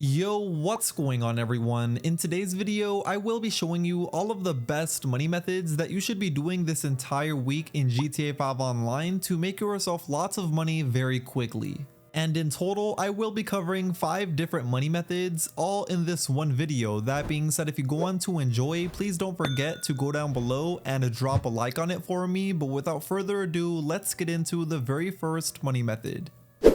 Yo, what's going on everyone? In today's video, I will be showing you all of the best money methods that you should be doing this entire week in GTA 5 Online to make yourself lots of money very quickly. And in total, I will be covering 5 different money methods, all in this one video. That being said, if you go on to enjoy, please don't forget to go down below and drop a like on it for me. But without further ado, let's get into the very first money method.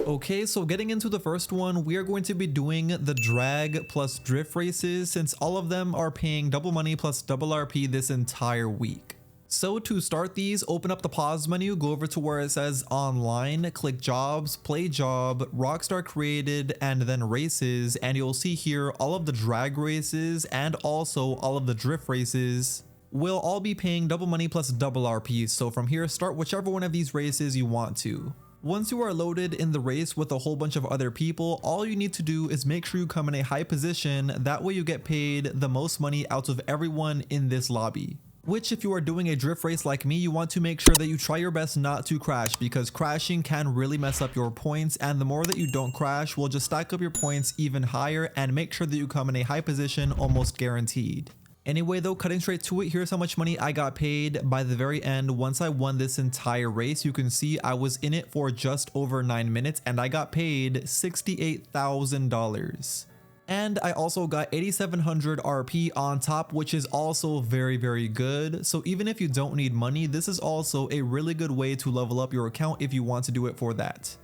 Okay, so getting into the first one, we are going to be doing the drag plus drift races since all of them are paying double money plus double RP this entire week. So to start these, open up the pause menu, go over to where it says online, click jobs, play job, Rockstar created, and then races, and you'll see here all of the drag races and also all of the drift races will all be paying double money plus double RP. So from here, start whichever one of these races you want to. Once you are loaded in the race with a whole bunch of other people, all you need to do is make sure you come in a high position. That way you get paid the most money out of everyone in this lobby. Which, if you are doing a drift race like me, you want to make sure that you try your best not to crash, because crashing can really mess up your points, and the more that you don't crash will just stack up your points even higher, and make sure that you come in a high position almost guaranteed. Anyway though, cutting straight to it, here's how much money I got paid by the very end. Once I won this entire race, you can see I was in it for just over 9 minutes and I got paid $68,000. And I also got 8,700 RP on top, which is also very good. So even if you don't need money, this is also a really good way to level up your account if you want to do it for that.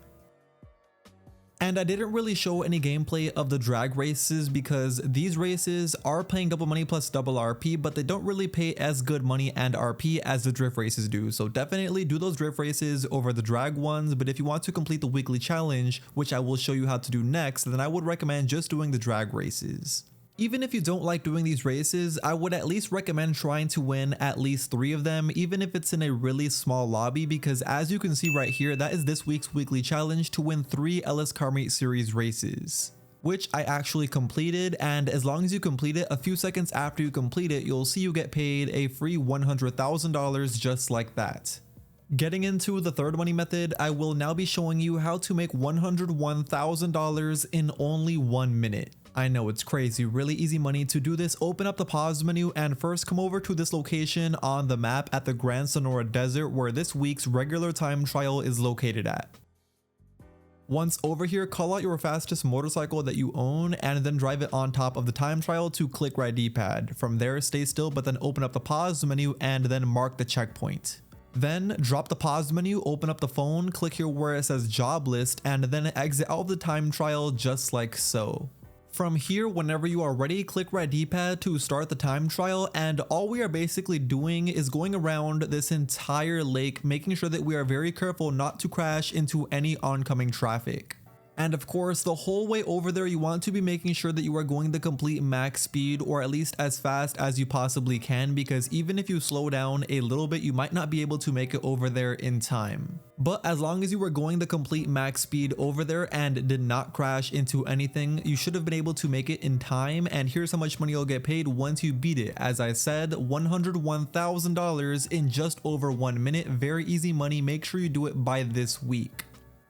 And I didn't really show any gameplay of the drag races because these races are paying double money plus double RP, but they don't really pay as good money and RP as the drift races do. So definitely do those drift races over the drag ones. But if you want to complete the weekly challenge, which I will show you how to do next, then I would recommend just doing the drag races. Even if you don't like doing these races, I would at least recommend trying to win at least 3 of them, even if it's in a really small lobby, because as you can see right here, that is this week's weekly challenge to win 3 LS Carmate Series races, which I actually completed. And as long as you complete it, a few seconds after you complete it, you'll see you get paid a free $100,000 just like that. Getting into the third money method, I will now be showing you how to make $101,000 in only 1 minute. I know it's crazy, really easy money. To do this, open up the pause menu and first come over to this location on the map at the Grand Sonora Desert where this week's regular time trial is located at. Once over here, call out your fastest motorcycle that you own and then drive it on top of the time trial to click right D-pad. From there, stay still, but then open up the pause menu and then mark the checkpoint. Then drop the pause menu, open up the phone, click here where it says job list, and then exit out of the time trial just like so. From here, whenever you are ready, click right D-pad to start the time trial, and all we are basically doing is going around this entire lake, making sure that we are very careful not to crash into any oncoming traffic. And of course, the whole way over there, you want to be making sure that you are going the complete max speed, or at least as fast as you possibly can, because even if you slow down a little bit, you might not be able to make it over there in time. But as long as you were going the complete max speed over there and did not crash into anything, you should have been able to make it in time. And here's how much money you'll get paid once you beat it. As I said, $101,000 in just over 1 minute. Very easy money. Make sure you do it by this week.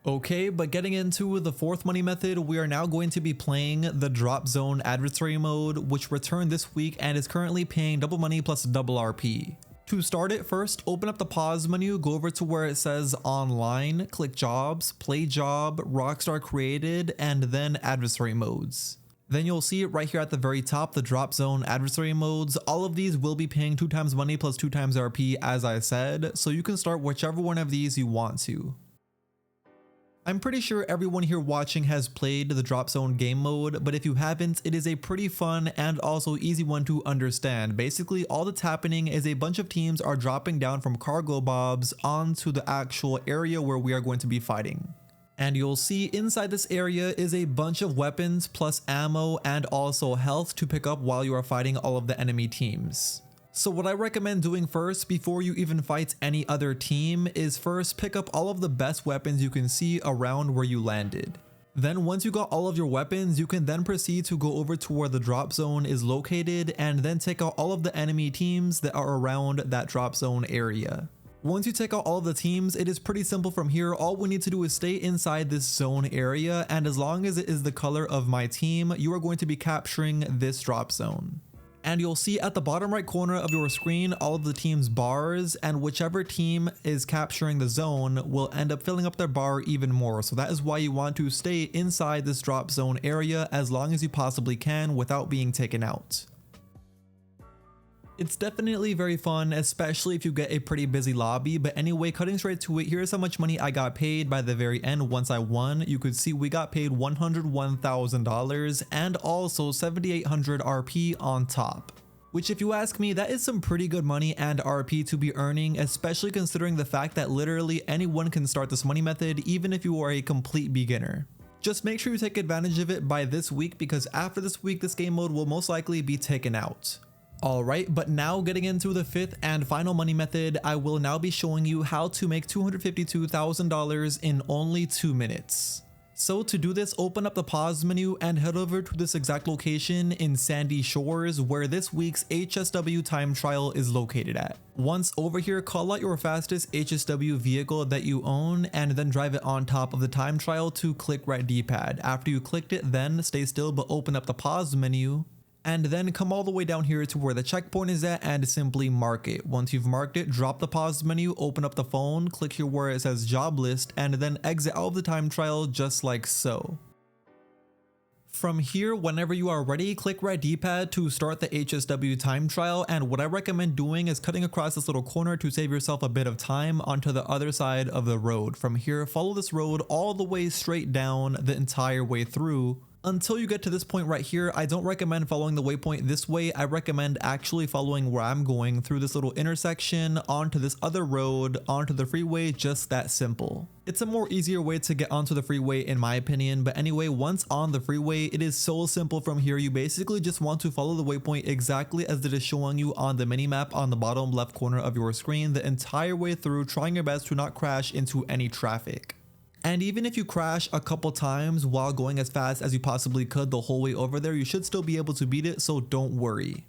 Okay, but getting into the fourth money method, we are now going to be playing the drop zone adversary mode, which returned this week and is currently paying double money plus double RP. To start it, first open up the pause menu, go over to where it says online, click jobs, play job, Rockstar created, and then adversary modes. Then you'll see it right here at the very top, the drop zone adversary modes. All of these will be paying 2 times money plus 2 times RP, as I said, so you can start whichever one of these you want to. I'm pretty sure everyone here watching has played the drop zone game mode, but if you haven't, it is a pretty fun and also easy one to understand. Basically, all that's happening is a bunch of teams are dropping down from cargo bobs onto the actual area where we are going to be fighting. And you'll see inside this area is a bunch of weapons plus ammo and also health to pick up while you are fighting all of the enemy teams. So what I recommend doing first before you even fight any other team is first pick up all of the best weapons you can see around where you landed. Then once you got all of your weapons, you can then proceed to go over to where the drop zone is located and then take out all of the enemy teams that are around that drop zone area. Once you take out all of the teams, it is pretty simple from here. All we need to do is stay inside this zone area, and as long as it is the color of my team, you are going to be capturing this drop zone. And you'll see at the bottom right corner of your screen all of the team's bars, and whichever team is capturing the zone will end up filling up their bar even more. So that is why you want to stay inside this drop zone area as long as you possibly can without being taken out. It's definitely very fun, especially if you get a pretty busy lobby, but anyway, cutting straight to it, here's how much money I got paid by the very end once I won. You could see we got paid $101,000 and also 7,800 RP on top. Which, if you ask me, that is some pretty good money and RP to be earning, especially considering the fact that literally anyone can start this money method even if you are a complete beginner. Just make sure you take advantage of it by this week, because after this week this game mode will most likely be taken out. Alright, but now getting into the fifth and final money method, I will now be showing you how to make $252,000 in only 2 minutes. So to do this, open up the pause menu and head over to this exact location in Sandy Shores where this week's HSW time trial is located at. Once over here, call out your fastest HSW vehicle that you own and then drive it on top of the time trial to click right D-pad. After you clicked it, then stay still but open up the pause menu. And then come all the way down here to where the checkpoint is at and simply mark it. Once you've marked it, drop the pause menu, open up the phone, click here where it says job list, and then exit out of the time trial just like so. From here, whenever you are ready, click right D-pad to start the HSW time trial, and what I recommend doing is cutting across this little corner to save yourself a bit of time onto the other side of the road. From here, follow this road all the way straight down the entire way through until you get to this point right here. I don't recommend following the waypoint this way. I recommend actually following where I'm going through this little intersection onto this other road onto the freeway, just that simple. It's a more easier way to get onto the freeway in my opinion, but anyway, once on the freeway, it is so simple from here. You basically just want to follow the waypoint exactly as it is showing you on the minimap on the bottom left corner of your screen the entire way through, trying your best to not crash into any traffic. And even if you crash a couple times while going as fast as you possibly could the whole way over there, you should still be able to beat it, so don't worry.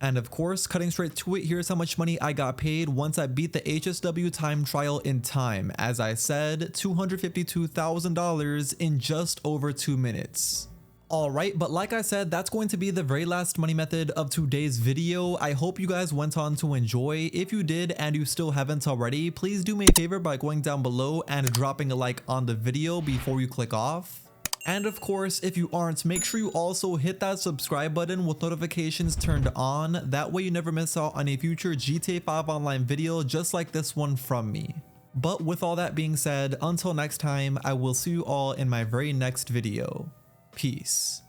And of course, cutting straight to it, here's how much money I got paid once I beat the HSW time trial in time. As I said, $252,000 in just over 2 minutes. Alright, but like I said, that's going to be the very last money method of today's video. I hope you guys went on to enjoy. If you did and you still haven't already, please do me a favor by going down below and dropping a like on the video before you click off. And of course, if you aren't, make sure you also hit that subscribe button with notifications turned on. That way you never miss out on a future GTA 5 Online video just like this one from me. But with all that being said, until next time, I will see you all in my very next video. Peace.